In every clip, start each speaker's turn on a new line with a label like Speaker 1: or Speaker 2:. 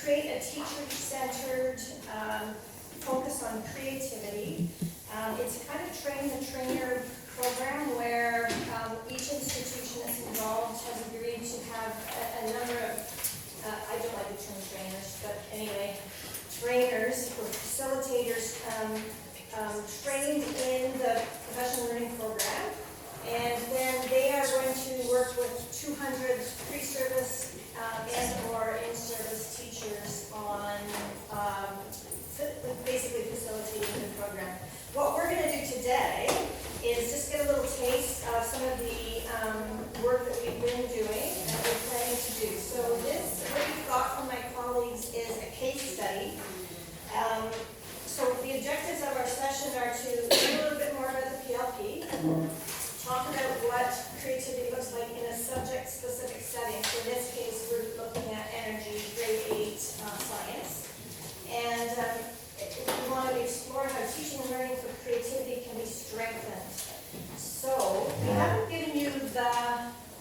Speaker 1: create a teacher-centered focus on creativity. It's kind of train-the-trainer program where each institution that's involved has agreed to have a number of, I don't like the term trainers, but anyway, trainers or facilitators trained in the professional learning program. And then they are going to work with 200 pre-service and or in-service teachers on basically facilitating the program. What we're going to do today is just get a little taste of some of the work that we've been doing and we're planning to do. So this, what you've got from my colleagues, is a case study. So the objectives of our session are to learn a little bit more about the PLP, talk about what creativity looks like in a subject-specific setting. So in this case, we're looking at energy, grade 8 science. And we want to explore how teaching and learning for creativity can be strengthened. So we haven't given you the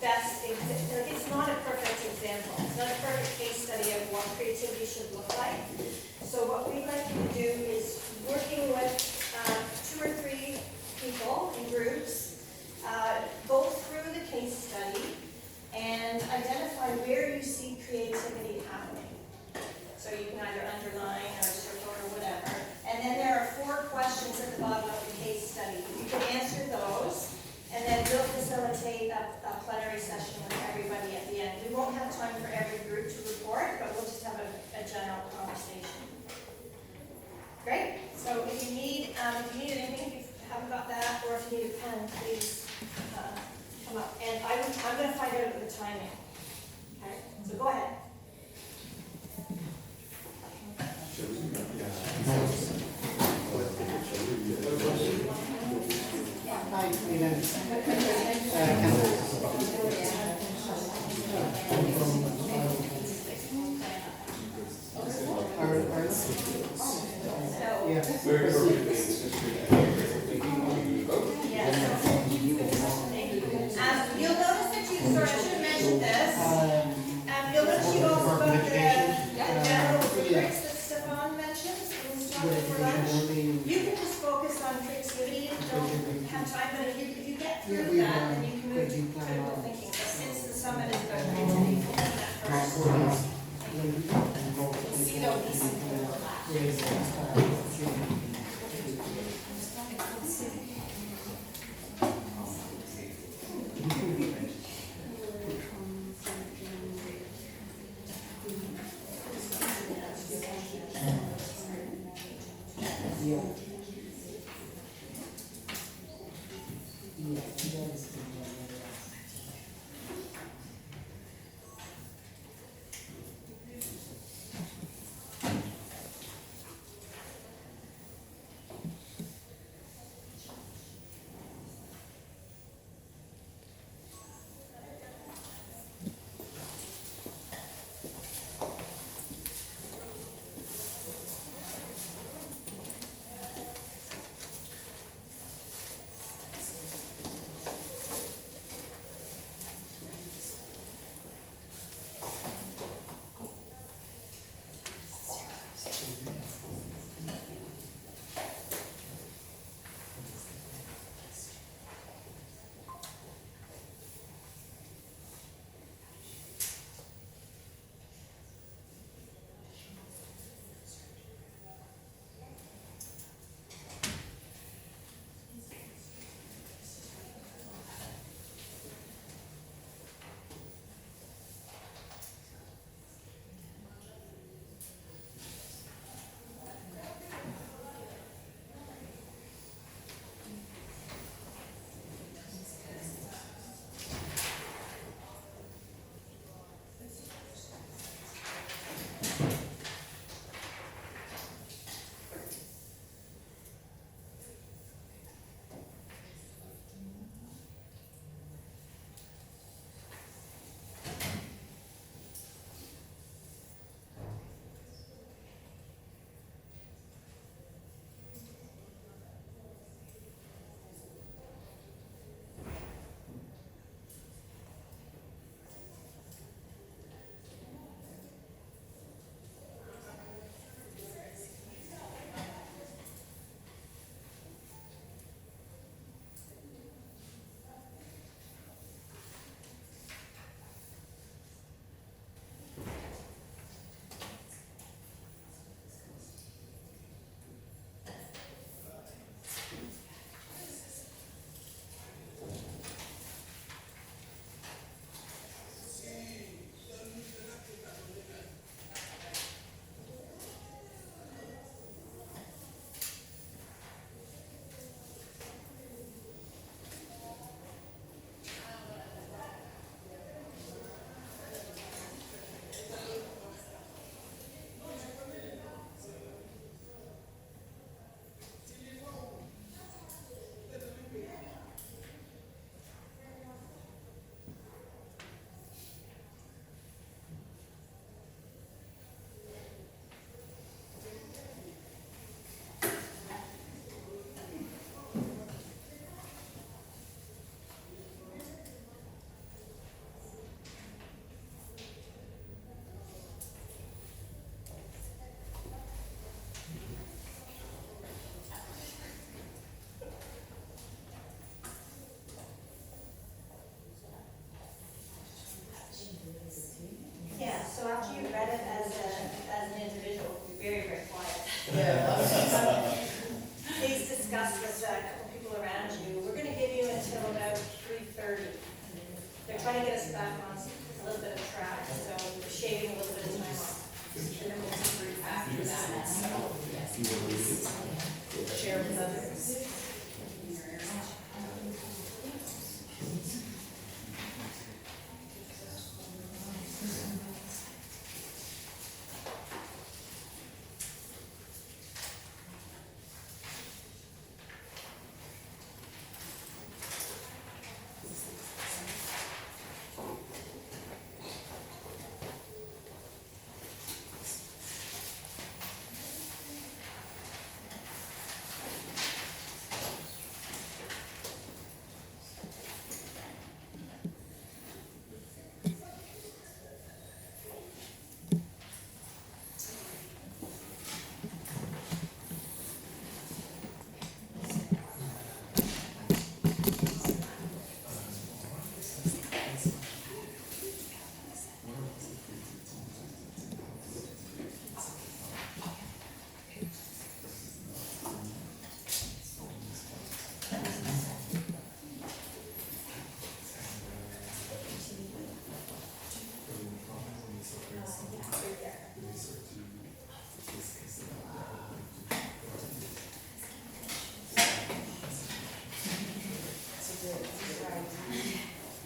Speaker 1: best example. It's not a perfect example. It's not a perfect case study of what creativity should look like. So what we'd like you to do is working with 2 or 3 people in groups, go through the case study and identify where you see creativity happening. So you can either underline or circle or whatever. And then there are 4 questions at the bottom of the case study. You can answer those, and then we'll facilitate a plenary session with everybody at the end. We won't have time for every group to report, but we'll just have a general conversation. Great. So if you need anything, if you haven't got that, or if you need a pen, please come up. And I'm going to find out the timing. Okay. So go ahead. You'll notice that you, sorry, I should have mentioned this. You'll notice you also got the general rubrics that Stefan mentioned in his talk before lunch. You can just focus on creativity and don't have time, but if you get through that, then you can move to critical thinking. But since the summit is about creativity, we'll do that first. See, no, these trying to get us back on a little bit of track, so we're shaving a little bit of time off.
Speaker 2: And then we'll debrief after that, so, yes. Share with others.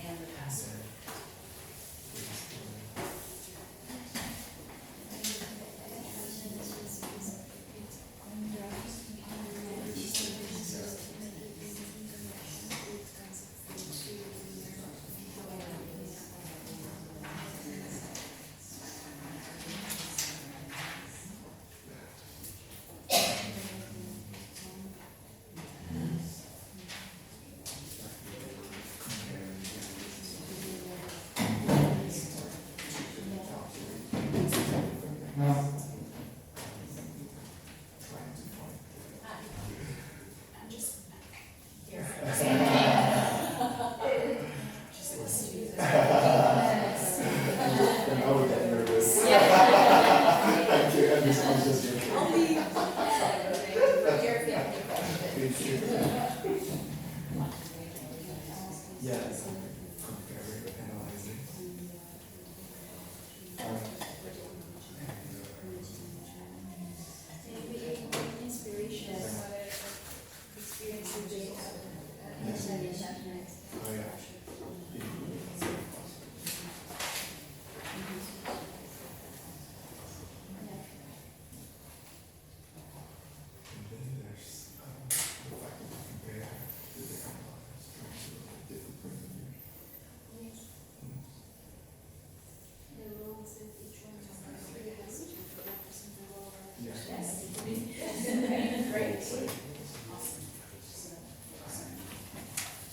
Speaker 2: And the password. I'm just here. Just let's do this.
Speaker 3: And I would get nervous.
Speaker 2: Yeah.
Speaker 3: Thank you, and this one's just your
Speaker 2: I'll be.
Speaker 3: Yes. Comparing, analyzing.
Speaker 2: Inspiration. Experience in
Speaker 3: Oh, yeah. And then there's the fact that you compare the different models, trying to look at different points of view. Yeah.
Speaker 2: Great.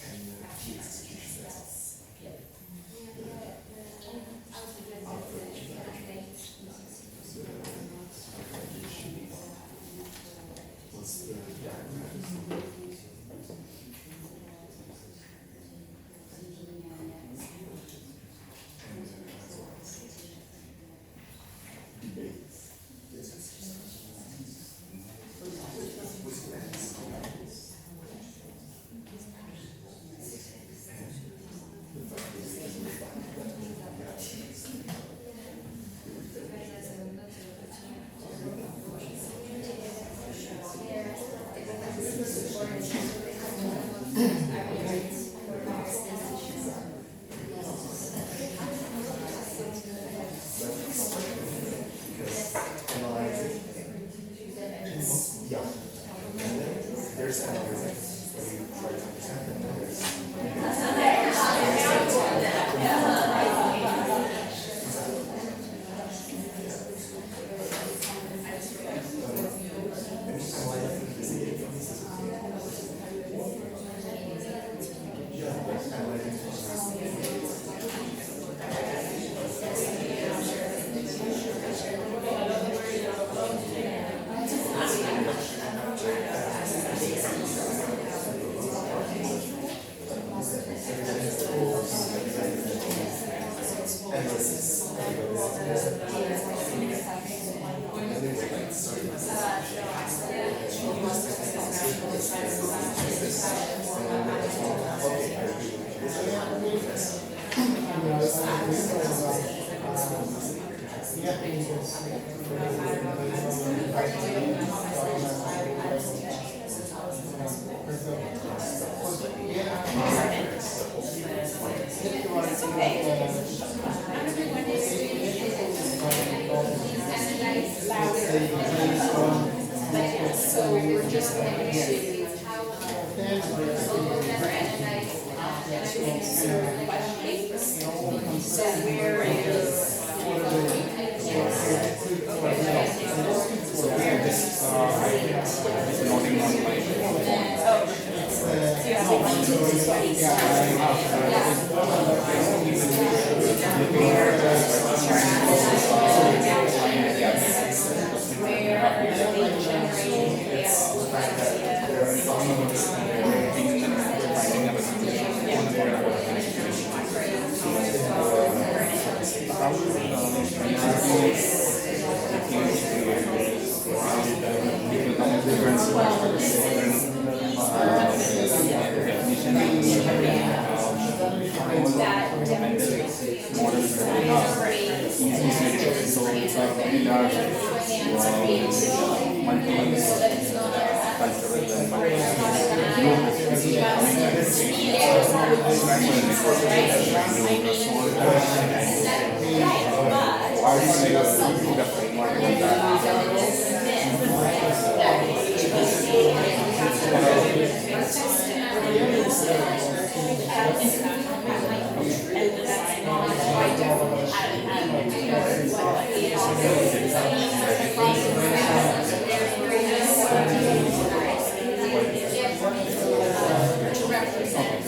Speaker 3: And
Speaker 2: So we're just going to so where is that demonstrates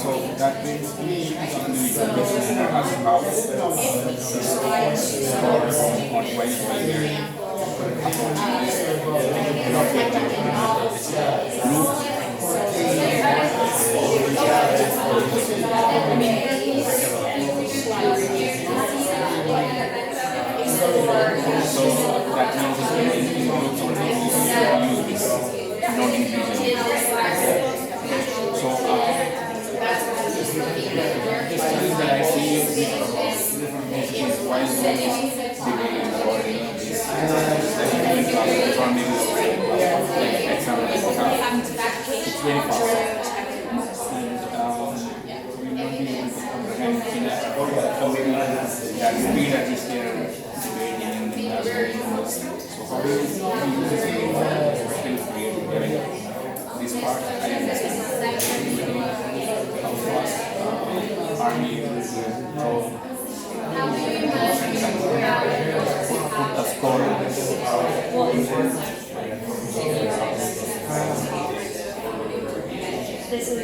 Speaker 4: So that means we this part I understand how fast army will throw put a score.
Speaker 1: This is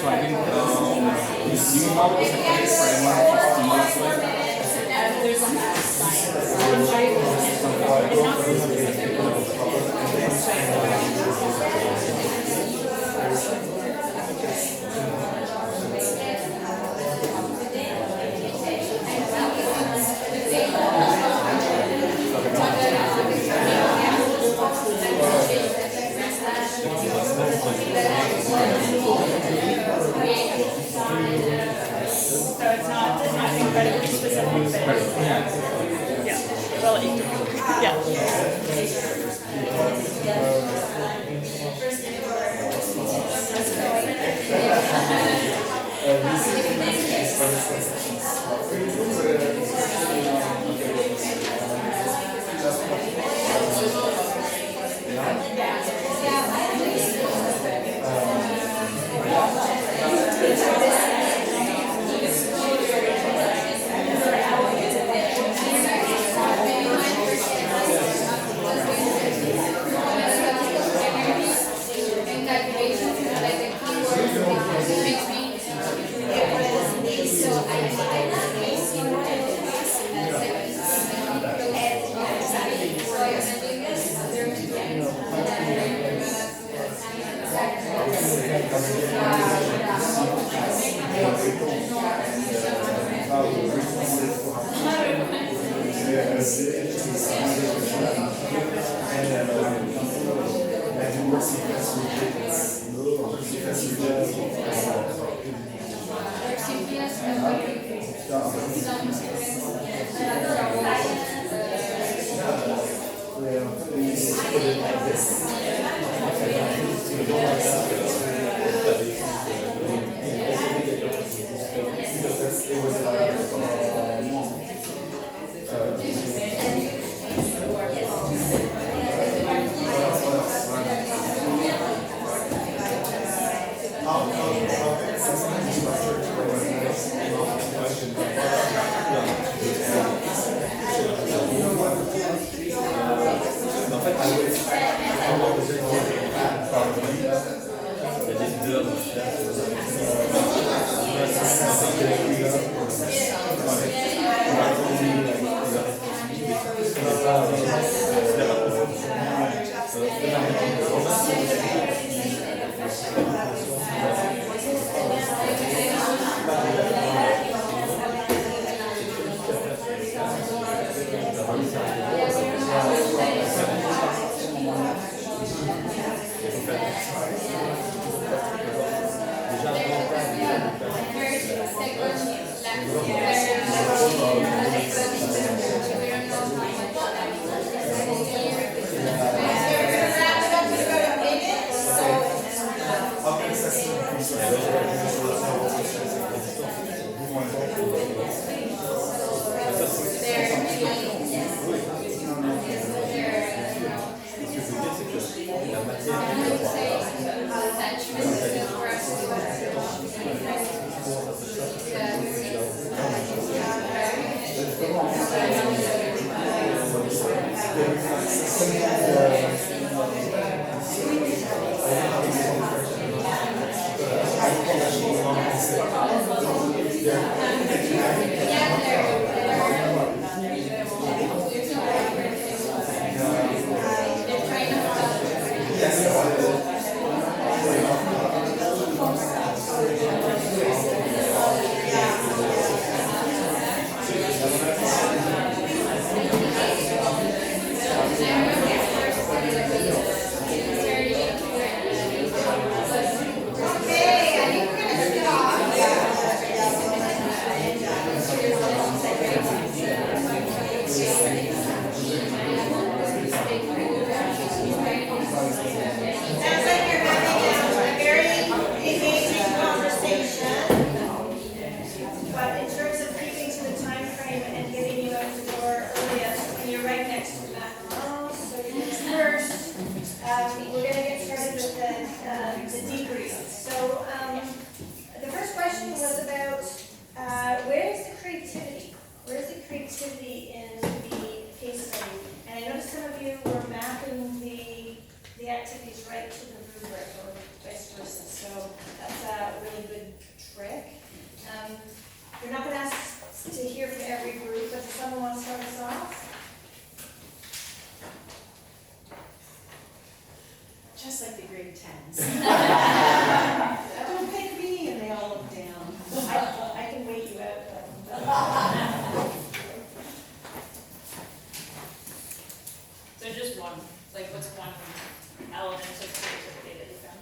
Speaker 4: So I think you know the framework is
Speaker 2: Just like the grade tens. Don't pick me, and they all look down.
Speaker 1: I can wait you out.
Speaker 5: So just one, like what's one element of creativity that you found?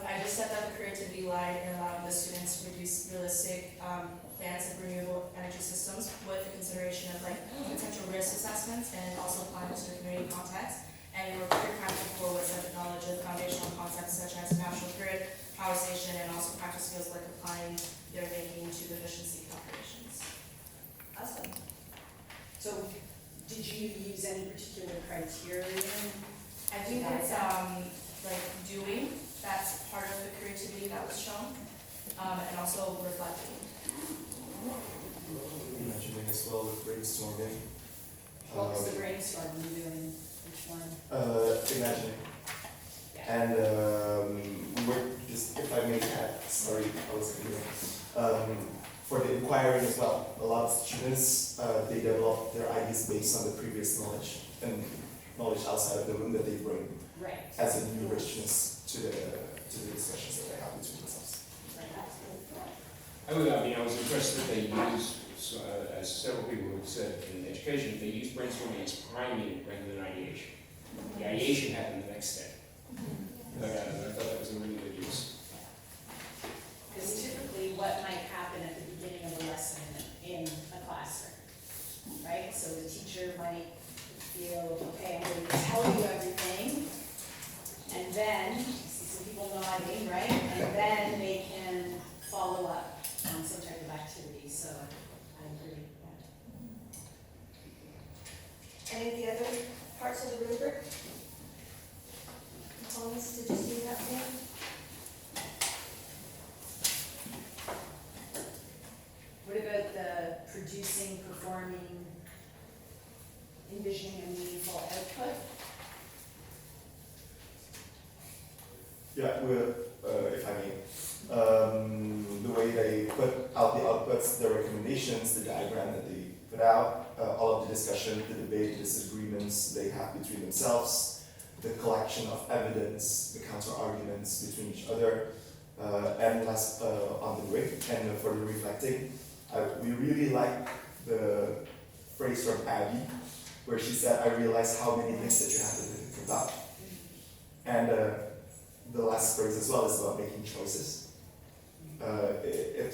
Speaker 6: I just set up a creativity line and allowing the students to produce realistic plans of renewable energy systems with the consideration of like potential risk assessments and also applying to the community context. And we were very practical with subject knowledge of foundational concepts such as national grid, power station, and also practice skills like applying their thinking to the efficiency calculations.
Speaker 1: Awesome.
Speaker 2: So, did you use any particular criterion?
Speaker 6: I think it's like doing, that's part of the creativity that was shown, and also reflecting.
Speaker 3: Imagining as well with brainstorming.
Speaker 2: What was the brainstorm you doing? Which one?
Speaker 3: Imagining. And just if I may add, sorry, I was for the inquiring as well. A lot of students they develop their ideas based on the previous knowledge and knowledge outside of the room that they bring
Speaker 2: Right.
Speaker 3: as a new richness to the discussions that they have between themselves.
Speaker 2: Right.
Speaker 7: I was impressed that they use as several people have said in education, they use brainstorming as priming rather than ideation. The ideation happened the next step. But I thought that was a really good use.
Speaker 2: Because typically what might happen at the beginning of a lesson in a classroom, right? So the teacher might feel, okay, I'm going to tell you everything, and then, see some people nodding, right? And then they can follow up on some type of activity, so I agree, yeah.
Speaker 1: Any of the other parts of the rubric? Thomas, did you see that one?
Speaker 2: What about the producing, performing, envisioning a meaningful output?
Speaker 3: Yeah, if I may, the way they put out the outputs, the recommendations, the diagram that they put out, all of the discussion, the debate, the disagreements they have between themselves, the collection of evidence, the counter arguments between each other, and last on the rubric and for the reflecting. We really like the phrase from Abby, where she said, "I realize how many things that you have to think about." And the last phrase as well is about making choices. It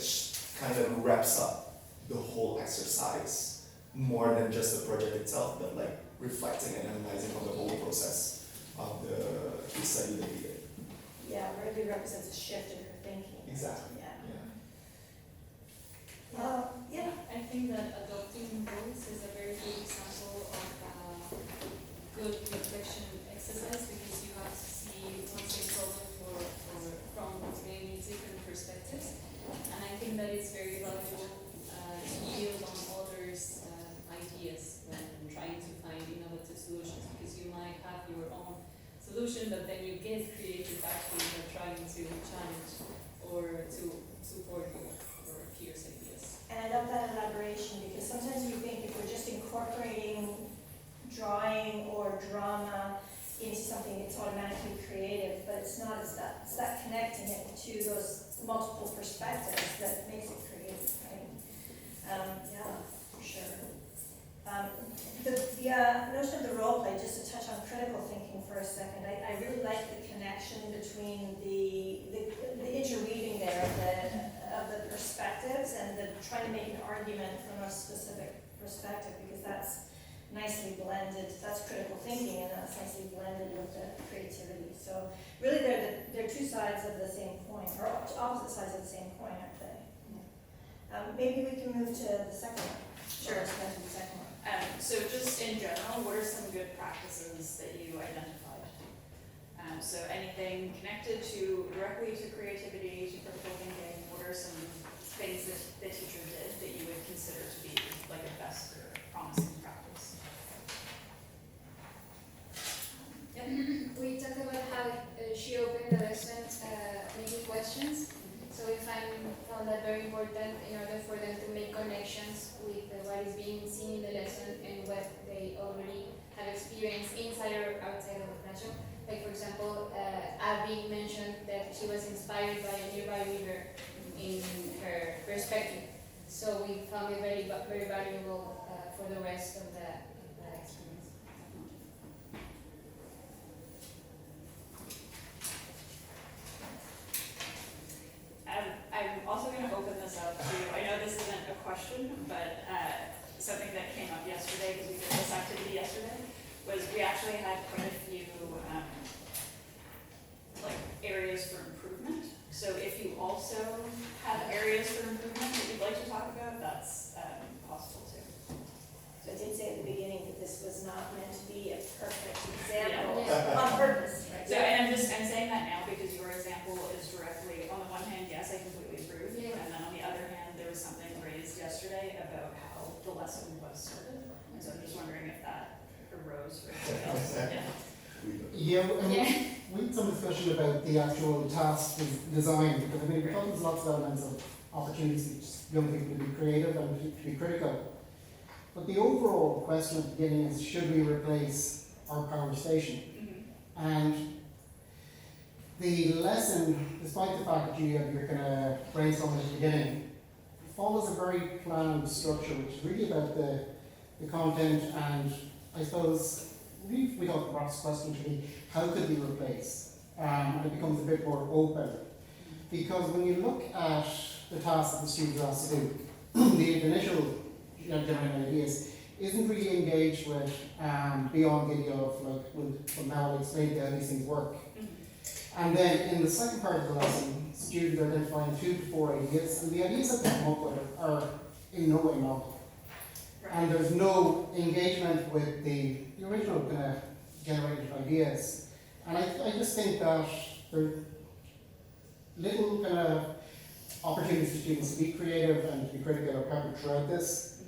Speaker 3: kind of wraps up the whole exercise more than just the project itself, but like reflecting and analyzing on the whole process of the case study that we did.
Speaker 1: Yeah, really represents a shift in her thinking.
Speaker 3: Exactly.
Speaker 1: Yeah.
Speaker 3: Yeah.
Speaker 1: Yeah.
Speaker 8: I think that adopting rules is a very good example of good reflection exercise because you have to see one same problem from maybe different perspectives. And I think that it's very valuable to yield on others' ideas when trying to find innovative solutions because you might have your own solution, but then you get creative back when you're trying to challenge or to support your peers' ideas.
Speaker 1: And I love that elaboration because sometimes we think if we're just incorporating drawing or drama into something, it's automatically creative, but it's not. It's that connecting it to those multiple perspectives that makes it creative, right? Yeah, for sure. The notion of the role play, just to touch on critical thinking for a second, I really like the connection between the interweaving there of the perspectives and the trying to make an argument from a specific perspective because that's nicely blended. That's critical thinking and that's nicely blended with the creativity. So really they're two sides of the same coin, or opposite sides of the same coin, aren't they? Maybe we can move to the second one.
Speaker 5: Sure.
Speaker 1: Let's go to the second one.
Speaker 5: So just in general, what are some good practices that you identified? So anything connected directly to creativity, to critical thinking, what are some things that the teacher did that you would consider to be like a best or promising practice?
Speaker 8: We talked about how she opened the lesson making questions. So we found that very important in order for them to make connections with what is being seen in the lesson and what they already have experienced inside or outside of the classroom. Like for example, Abby mentioned that she was inspired by a nearby river in her perspective. So we found it very valuable for the rest of that experience.
Speaker 5: I'm also going to open this up to, I know this isn't a question, but something that came up yesterday, because we did this activity yesterday, was we actually had quite a few like areas for improvement. So if you also have areas for improvement that you'd like to talk about, that's possible too.
Speaker 1: So I did say at the beginning that this was not meant to be a perfect example
Speaker 8: Yeah.
Speaker 1: on purpose, right?
Speaker 5: So, and I'm saying that now because your example is directly, on the one hand, yes, I completely approve.
Speaker 8: Yeah.
Speaker 5: And then on the other hand, there was something raised yesterday about how the lesson was started. And so I'm just wondering if that arose for something else. Yeah.
Speaker 9: Yeah, we had some discussion about the actual task design, because I mean, we thought there's lots of elements of opportunities to teach young people to be creative and to be critical. But the overall question at the beginning is, should we replace our power station?
Speaker 5: Mm-hmm.
Speaker 9: And the lesson, despite the fact that you're kind of brainstorming at the beginning, follows a very planned structure, which is really about the content, and I suppose we thought perhaps the question should be, how could we replace? And it becomes a bit more open. Because when you look at the task that the students are asked to do, the initial generating ideas isn't really engaged with beyond video of like, well now I'll explain how these things work. And then in the second part of the lesson, students are identifying 2 to 4 ideas, and the ideas that they come up with are in no way novel. And there's no engagement with the original kind of generated ideas. And I just think that there are little kind of opportunities for students to be creative and to be critical are present throughout this,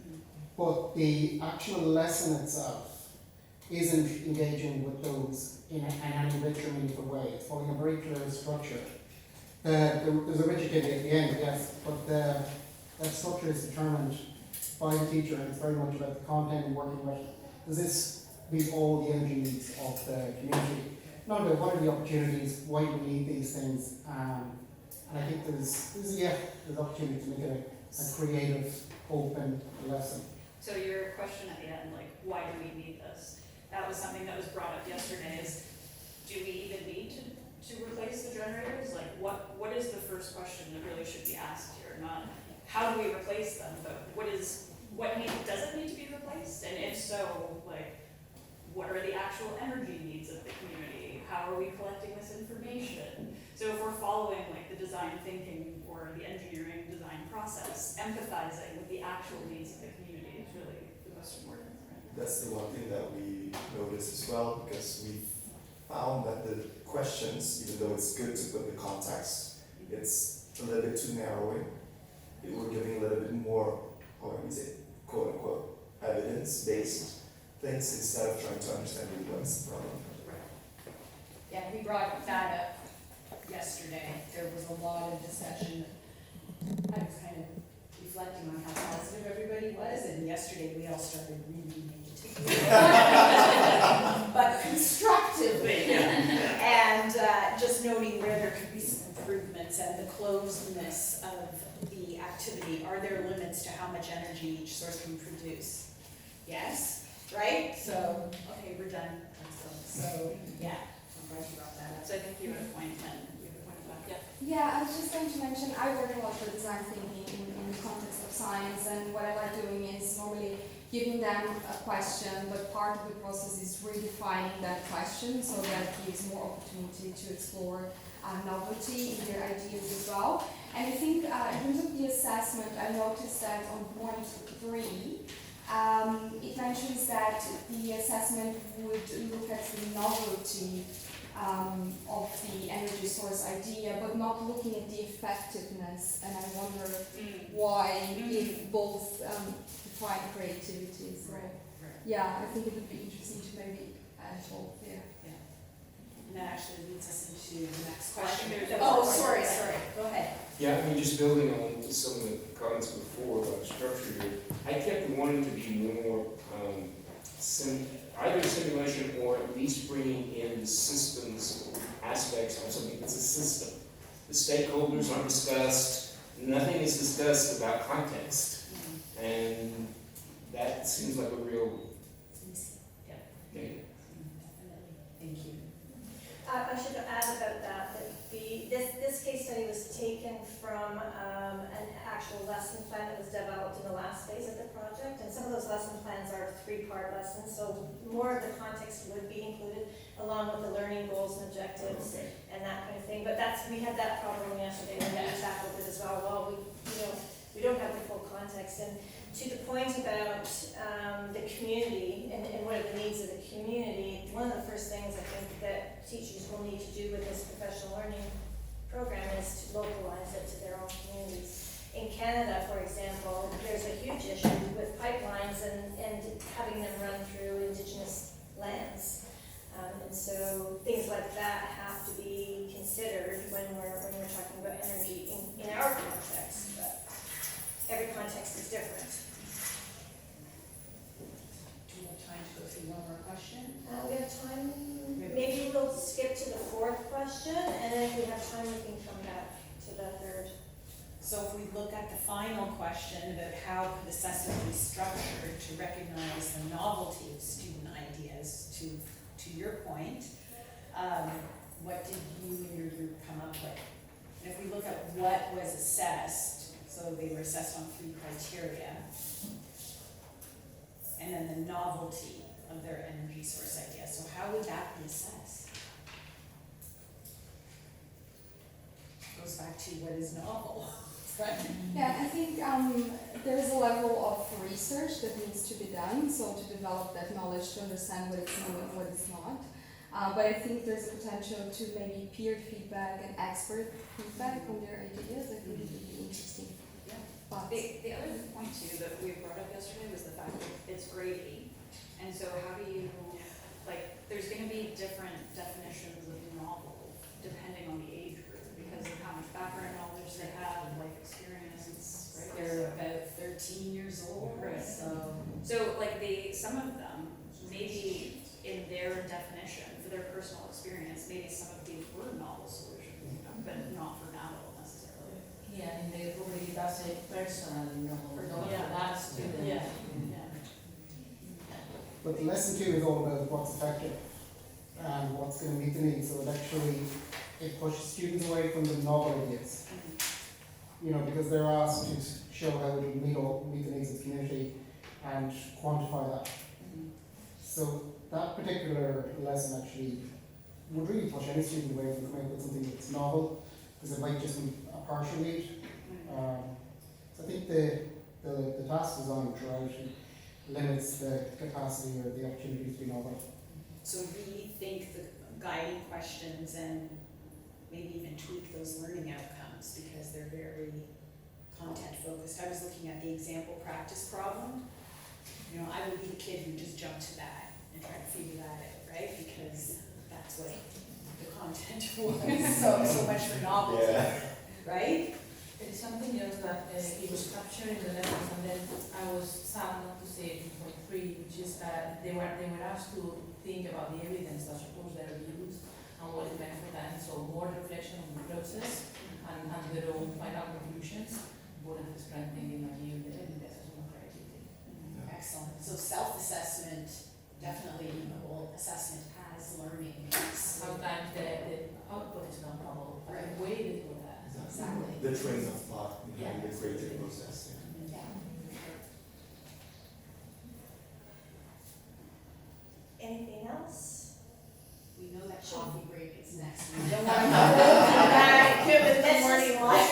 Speaker 9: but the actual lesson itself isn't engaging with those in any rich or meaningful way. It's following a very clear structure. There's a rich activity at the end, yes, but that structure is determined by the teacher, and it's very much about the content and working with, does this meet all the energy needs of the community? Not about what are the opportunities, why do we need these things, and I think there's opportunity to make it a creative, open lesson.
Speaker 5: So your question at the end, like, why do we need this? That was something that was brought up yesterday, is do we even need to replace the generators? Like, what is the first question that really should be asked here? Not how do we replace them, but does it need to be replaced? And if so, like, what are the actual energy needs of the community? How are we collecting this information? So if we're following like the design thinking or the engineering design process, empathizing with the actual needs of the community is really the most important.
Speaker 3: That's the one thing that we noticed as well, because we found that the questions, even though it's good to put the context, it's a little bit too narrowing. We're giving a little bit more, how can we say, quote unquote, evidence-based things instead of trying to understand really what's the problem.
Speaker 2: Yeah, we brought that up yesterday. There was a lot of discussion. I was kind of reflecting on how positive everybody was, and yesterday we all started really negative. But constructively. And just noting where there could be some improvements and the closedness of the activity. Are there limits to how much energy each source can produce? Yes, right? So, okay, we're done. Let's go. So, yeah. I'm glad you brought that up.
Speaker 5: So I think you have a point, and you have a point about that.
Speaker 10: Yeah, I was just going to mention, I work a lot with design thinking in the context of science, and what I like doing is normally giving them a question, but part of the process is redefining that question, so that gives more opportunity to explore novelty in their ideas as well. And I think in terms of the assessment, I noticed that on point 3, it mentions that the assessment would look at the novelty of the energy source idea, but not looking at the effectiveness. And I wonder why if both define creativity. So yeah, I think it would be interesting to maybe add both there.
Speaker 2: And that actually leads us into the next question.
Speaker 5: Oh,
Speaker 2: sorry. Go ahead.
Speaker 7: Yeah, I mean, just building on some of the comments before about structure here, I kept wanting to be more either simulation or at least bringing in the systems aspects of something that's a system. The stakeholders aren't discussed, nothing is discussed about context, and that seems like a real negative.
Speaker 2: Definitely. Thank you.
Speaker 1: I should add about that this case study was taken from an actual lesson plan that was developed in the last phase of the project, and some of those lesson plans are 3-part lessons, so more of the context would be included along with the learning goals and objectives and that kind of thing. But we had that problem yesterday when we tackled it as well. Well, we don't have the full context, and to the point about the community and what are the needs of the community, one of the first things I think that teachers will need to do with this professional learning program is to localize it to their own communities. In Canada, for example, there's a huge issue with pipelines and having them run through Indigenous lands. And so things like that have to be considered when we're talking about energy in our context. But every context is different.
Speaker 2: Do we have time to go through one more question?
Speaker 1: We have time. Maybe we'll skip to the 4th question, and then if we have time, we can come back to the 3rd.
Speaker 2: So So if we look at the final question about how could assessment be structured to recognize the novelty of student ideas, to your point, what did you and your group come up with? And if we look at what was assessed, so they were assessed on 3 criteria, and then the novelty of their energy source idea. So how would that be assessed? Goes back to what is novel, right?
Speaker 10: Yeah, I think there is a level of research that needs to be done, so to develop that knowledge to understand what it's new and what it's not. But I think there's a potential to maybe peer feedback and expert feedback on their ideas. I think it would be interesting.
Speaker 5: Yeah.
Speaker 10: But
Speaker 5: The other point too that we brought up yesterday was the fact that it's grade 8, and so how do you, like, there's gonna be different definitions of novel depending on the age group, because of how much background knowledge they have, life experience, right?
Speaker 2: They're about 13 years old,
Speaker 5: Right. So like some of them, maybe in their definition, for their personal experience, maybe some of these were novel solutions, but not for adult necessarily.
Speaker 11: Yeah, and the rubric does a personal novel, not
Speaker 5: Yeah.
Speaker 11: that student.
Speaker 5: Yeah.
Speaker 9: But lesson 2 is all about what's effective and what's going to meet the needs. So it actually, it pushes students away from the novel ideas. You know, because they're asked to show how it will meet the needs of the community and quantify that. So that particular lesson actually would really push any student away from coming up with something that's novel, because it might just be a partial need. So I think the task design throughout limits the capacity or the opportunity to be novel.
Speaker 2: So rethink the guiding questions and maybe even tweak those learning outcomes because they're very content focused. I was looking at the example practice problem. You know, I would be the kid who just jumped to that and tried to figure that out, right? Because that's what the content was. So much for novelty, right?
Speaker 11: It is something else that it was captured in the lessons, and then I was sad not to say it in point 3, which is they were asked to think about the evidence that supports their views and what it meant for them. So more reflection on the process and their own final conclusions, more than strengthening in my view the assessment of creativity.
Speaker 2: Excellent. So self-assessment, definitely the whole assessment as learning.
Speaker 11: Sometimes the output is not novel, but the way they do that.
Speaker 2: Exactly.
Speaker 3: The train of thought behind the creative process.
Speaker 2: Yeah.
Speaker 1: Anything else?
Speaker 2: We know that coffee break is next.
Speaker 1: We don't want to come back to the morning lunch.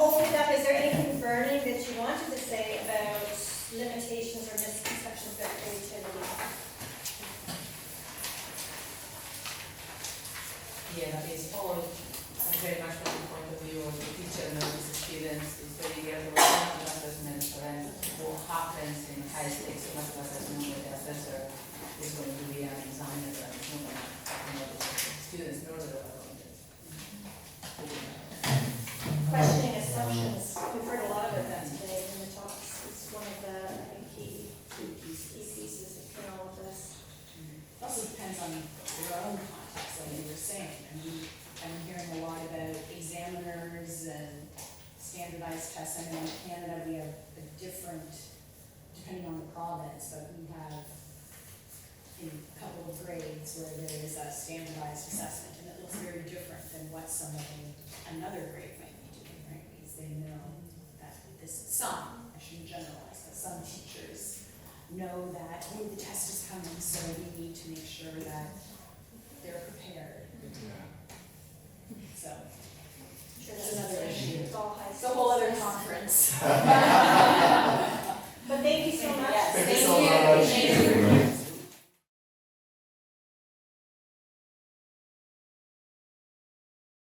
Speaker 1: Open it up. Is there anything burning that you wanted to say about limitations or misconceptions about creativity?
Speaker 11: Yeah, that is all very much from the point of view of the teacher knows the students is very careful about assessment, so then what happens in high stakes summative assessment with the assessor is going to be an examiner that is not going to know the students nor the development.
Speaker 1: Questioning assumptions. We've heard a lot about that today in the talks. It's one of the, I think, key pieces in all of this.
Speaker 2: It also depends on your own context, like you were saying. I mean, I'm hearing a lot about examiners and standardized tests. I mean, in Canada, we have a different, depending on the province, but we have in a couple of grades where there is a standardized assessment, and it looks very different than what somebody, another grade might be doing, right? Because they know that I shouldn't generalize, but some teachers know that, oh, the test is coming, so we need to make sure that they're prepared. So,
Speaker 1: Sure,
Speaker 2: that's another issue.
Speaker 1: It's all high
Speaker 2: it's a
Speaker 1: school.
Speaker 2: whole other conference.